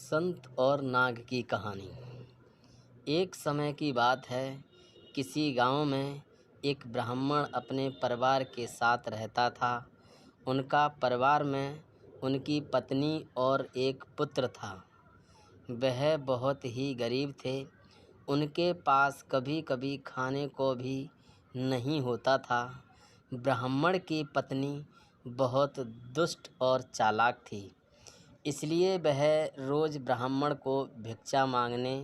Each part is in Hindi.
संत और नाग की कहानी। एक समय की बात है, किसी गांव में एक ब्राह्मण अपने परिवार के साथ रहता था। उनका परिवार में उनकी पत्नी और एक पुत्र था। वह बहुत ही गरीब थे। उनके पास कभी कभी खाने को भी नहीं होता था। ब्राह्मण की पत्नी बहुत दुष्ट और चालाक थी, इसलिए वह रोज़ ब्राह्मण को भिक्षा मांगने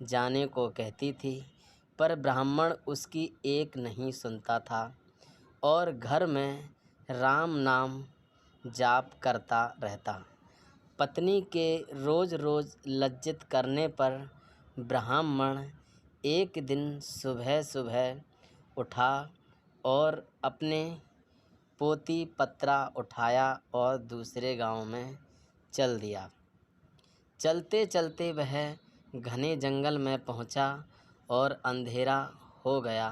जाने को कहती थी, पर ब्राह्मण उसकी एक नहीं सुनता था और घर में राम नाम जाप करता रहता। पत्नी के रोज़ लज्जित करने पर ब्राह्मण एक दिन सुबह सुबह उठा और अपने पोती पत्रा उठाया और दूसरे गांव में चल दिया। चलते चलते वह घने जंगल में पहुंचा और अंधेरा हो गया।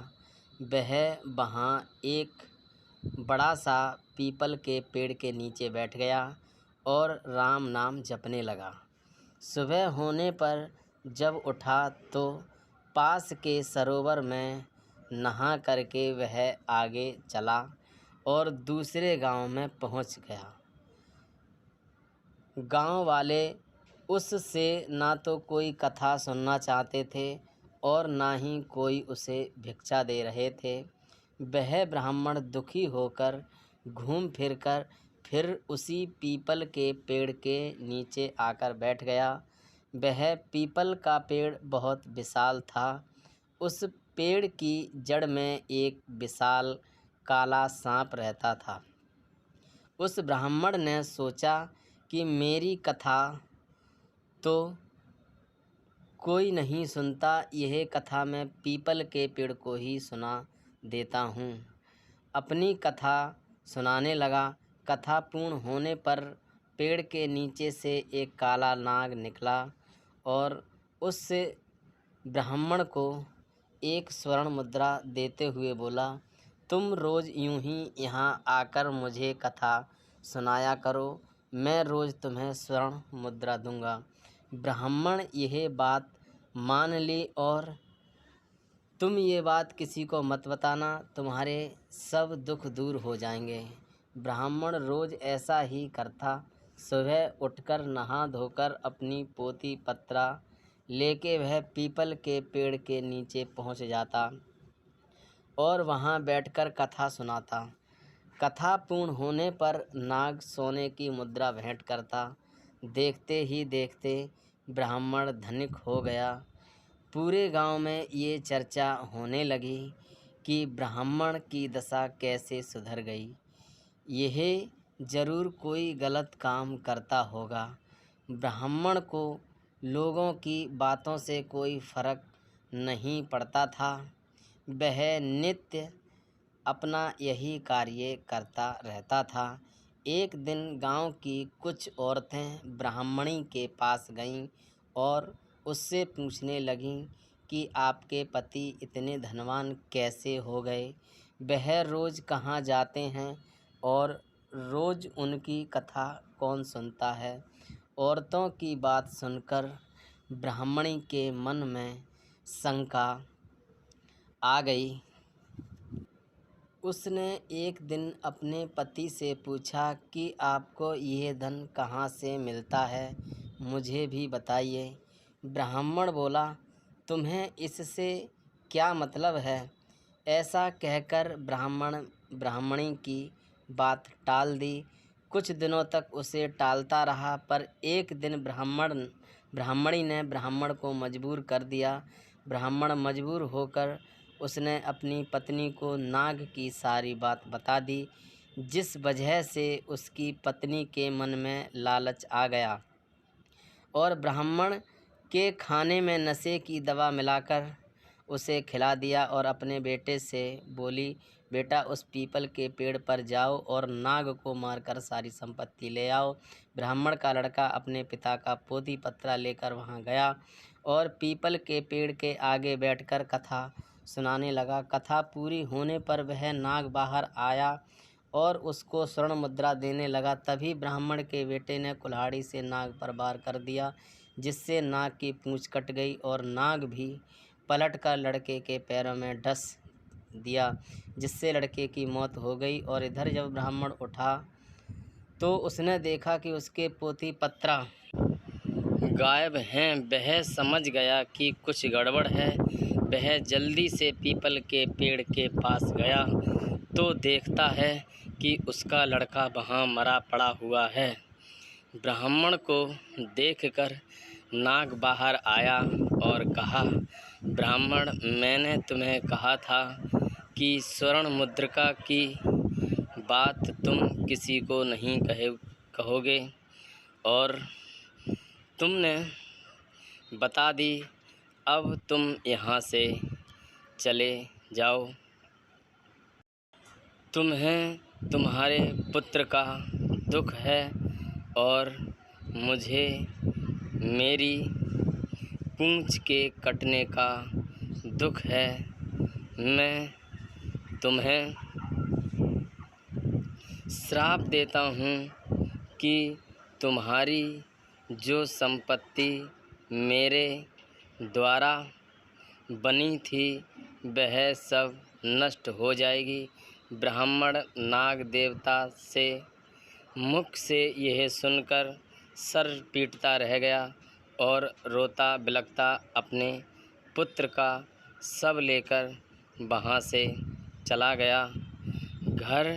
वह वहां एक बड़ा सा पीपल के पेड़ के नीचे बैठ गया और राम नाम जपने लगा। सुबह होने पर जब उठा तो पास के सरोवर में नहा करके वह आगे चला और दूसरे गांव में पहुंच गया। गांव वाले उससे ना तो कोई कथा सुनना चाहते थे और ना ही कोई उसे भिक्षा दे रहे थे। वह ब्राह्मण दुखी होकर घूम फिर कर फिर उसी पीपल के पेड़ के नीचे आकर बैठ गया। वह पीपल का पेड़ बहुत विशाल था। उस पेड़ की जड़ में एक विशाल काला सांप रहता था। उस ब्राह्मण ने सोचा कि मेरी कथा तो कोई नहीं सुनता, यह कथा मैं पीपल के पेड़ को ही सुना देता हूँ। अपनी कथा सुनाने लगा। कथा पूर्ण होने पर पेड़ के नीचे से एक काला नाग निकला और उस ब्राह्मण को एक स्वर्ण मुद्रा देते हुए बोला, तुम रोज़ यूं ही यहाँ आकर मुझे कथा सुनाया करो, मैं रोज़ तुम्हें स्वर्ण मुद्रा दूंगा। ब्राह्मण यह बात मान ली और तुम ये बात किसी को मत बताना, तुम्हारे सब दुख दूर हो जाएंगे। ब्राह्मण रोज़ ऐसा ही करता। सुबह उठकर नहा धोकर अपनी पोती पत्रा लेके वह पीपल के पेड़ के नीचे पहुंच जाता और वहां बैठकर कथा सुनाता। कथा पूर्ण होने पर नाग सोने की मुद्रा भेंट करता। देखते ही देखते ब्राह्मण धनिक हो गया। पूरे गांव में ये चर्चा होने लगी कि ब्राह्मण की दशा कैसे सुधर गई। यह जरूर कोई गलत काम करता होगा। ब्राह्मण को लोगों की बातों से कोई फर्क नहीं पड़ता था। वह नित्य अपना यही कार्य करता रहता था। एक दिन गांव की कुछ औरतें ब्राह्मणी के पास गईं और उससे पूछने लगीं कि आपके पति इतने धनवान कैसे हो गए, वह रोज़ कहाँ जाते हैं और रोज़ उनकी कथा कौन सुनता है। औरतों की बात सुनकर ब्राह्मणी के मन में शंका आ गई। उसने एक दिन अपने पति से पूछा कि आपको यह धन कहाँ से मिलता है, मुझे भी बताइए। ब्राह्मण बोला, तुम्हें इससे क्या मतलब है। ऐसा कहकर ब्राह्मणी की बात टाल दी। कुछ दिनों तक उसे टालता रहा, पर एक दिन ब्राह्मणी ने ब्राह्मण को मजबूर कर दिया। ब्राह्मण मजबूर होकर उसने अपनी पत्नी को नाग की सारी बात बता दी, जिस वजह से उसकी पत्नी के मन में लालच आ गया और ब्राह्मण के खाने में नशे की दवा मिलाकर उसे खिला दिया और अपने बेटे से बोली, बेटा उस पीपल के पेड़ पर जाओ और नाग को मारकर सारी संपत्ति ले आओ। ब्राह्मण का लड़का अपने पिता का पोती पत्रा लेकर वहां गया और पीपल के पेड़ के आगे बैठकर कथा सुनाने लगा। कथा पूरी होने पर वह नाग बाहर आया और उसको स्वर्ण मुद्रा देने लगा। तभी ब्राह्मण के बेटे ने कुल्हाड़ी से नाग पर वार कर दिया, जिससे नाग की पूँछ कट गई और नाग भी पलटकर लड़के के पैरों में डस दिया, जिससे लड़के की मौत हो गई। और इधर जब ब्राह्मण उठा तो उसने देखा कि उसके पोती पत्रा गायब हैं। वह समझ गया कि कुछ गड़बड़ है। वह जल्दी से पीपल के पेड़ के पास गया तो देखता है कि उसका लड़का वहाँ मरा पड़ा हुआ है। ब्राह्मण को देखकर नाग बाहर आया और कहा, ब्राह्मण, मैंने तुम्हें कहा था कि स्वर्ण मुद्रिका की बात तुम किसी को नहीं कहोगे, और तुमने बता दी। अब तुम यहाँ से चले जाओ। तुम्हें तुम्हारे पुत्र का दुख है और मुझे मेरी पूँछ के कटने का दुख है। मैं तुम्हें श्राप देता हूँ कि तुम्हारी जो संपत्ति मेरे द्वारा बनी थी वह सब नष्ट हो जाएगी। ब्राह्मण नाग देवता से मुख से यह सुनकर सर पीटता रह गया और रोता बिलखता अपने पुत्र का शव लेकर वहाँ से चला गया। घर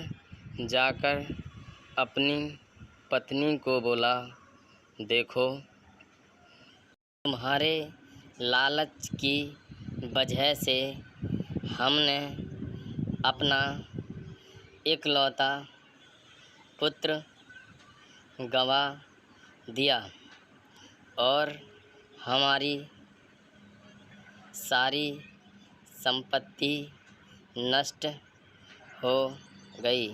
जाकर अपनी पत्नी को बोला, देखो, तुम्हारे लालच की वजह से हमने अपना इकलौता पुत्र गंवा दिया और हमारी सारी संपत्ति नष्ट हो गई।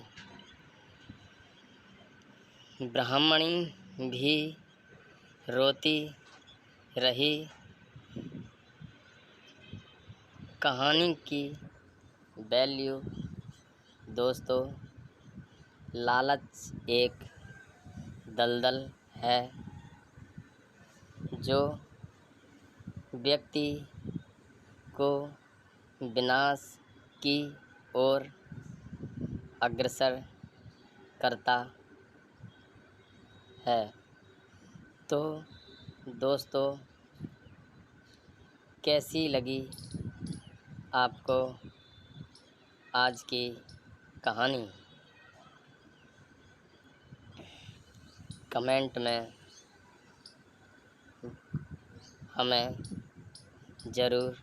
ब्राह्मणी भी रोती रही। कहानी की वैल्यू दोस्तों, लालच एक दलदल है जो व्यक्ति को विनाश की ओर अग्रसर करता है। तो दोस्तों, कैसी लगी आपको आज की कहानी? कमेंट में हमें ज़रूर